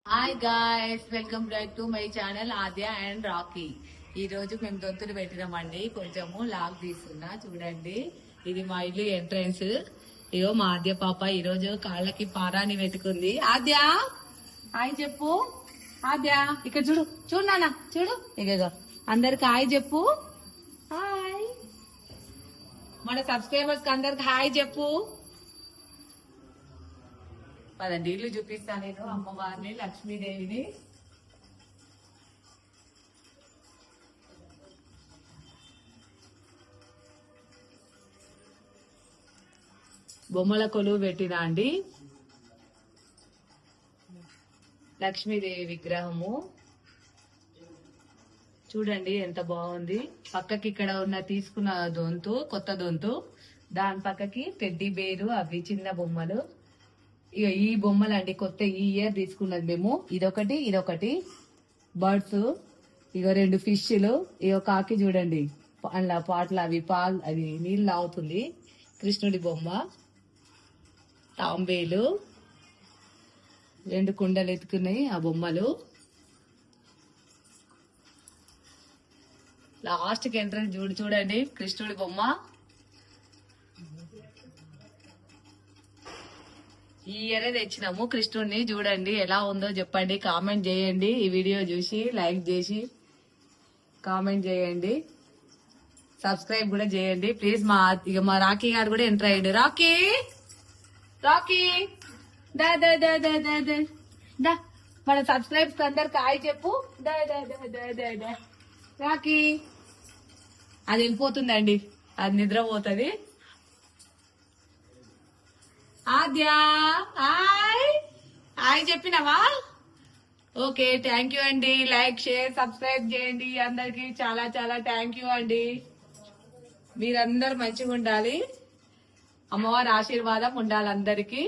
Hi guys, welcome back to my channel Aadya and Rocky. ఈ రోజు మేము దొంతులు పెట్టినామండి. కొంచెము లాగ్ తీసుకున్నా చూడండి. ఇది మా ఇల్లు ఎంట్రన్స్. ఇగో మా ఆద్య పాప ఈ రోజు కాళ్ళకి పారాని పెట్టుకుంది. ఆద్య హాయ్ చెప్పు. ఆద్య ఇక్కడ చూడు, చూడు నాన్న చూడు. ఇగో అందరికి హాయ్ చెప్పు. హాయ్ మన సబ్స్క్రైబర్స్ కి అందరికి హాయ్ చెప్పు. పదండి ఇల్లు చూపిస్తాను నేను. అమ్మవారిని, లక్ష్మీదేవిని. బొమ్మల కొలువు పెట్టినా అండి. లక్ష్మీదేవి విగ్రహము చూడండి ఎంత బాగుంది. పక్కకి ఇక్కడ ఉన్న తీసుకున్న దొంతు, కొత్త దొంతు, దాని పక్కకి టెడ్డీ బేరు, అవి చిన్న బొమ్మలు. ఇక ఈ బొమ్మలు అండి కొత్త ఈ ఇయర్ తీసుకున్నది మేము. ఇదొకటి బర్డ్స్, ఇక 2 ఫిష్లు, ఇక కాకి చూడండి అందులో పాటలు అవి పాలు అవి నీళ్ళు తాగుతుంది. కృష్ణుడి బొమ్మ, తాంబేలు, 2 కుండలు ఎత్తుకున్నాయి ఆ బొమ్మలు. లాస్ట్ కి ఎంట్రన్స్ చూడండి కృష్ణుడి బొమ్మ. ఈ ఇయరే తెచ్చినాము కృష్ణుడిని. చూడండి ఎలా ఉందో చెప్పండి, కామెంట్ చేయండి. ఈ వీడియో చూసి లైక్ చేసి కామెంట్ చేయండి, సబ్స్క్రైబ్ కూడా చేయండి ప్లీజ్. మా రాకీ గారు కూడా ఎంటర్ అయ్యండి. రాకీ రాకీ దా దా దా దా దా దా దా మన సబ్స్క్రైబ్స్ అందరికి హాయ్ చెప్పు. దా దా దా దా దా దా రాకీ. అది వెళ్ళిపోతుందండి, అది నిద్రపోతుంది. ఆద్య హాయ్ హాయ్ చెప్పినావా? ఓకే, థ్యాంక్ యూ అండి. లైక్, షేర్, సబ్స్క్రైబ్ చేయండి. అందరికి చాలా చాలా థ్యాంక్ యూ అండి. మీరందరూ మంచిగా ఉండాలి, అమ్మవారి ఆశీర్వాదం ఉండాలి అందరికి.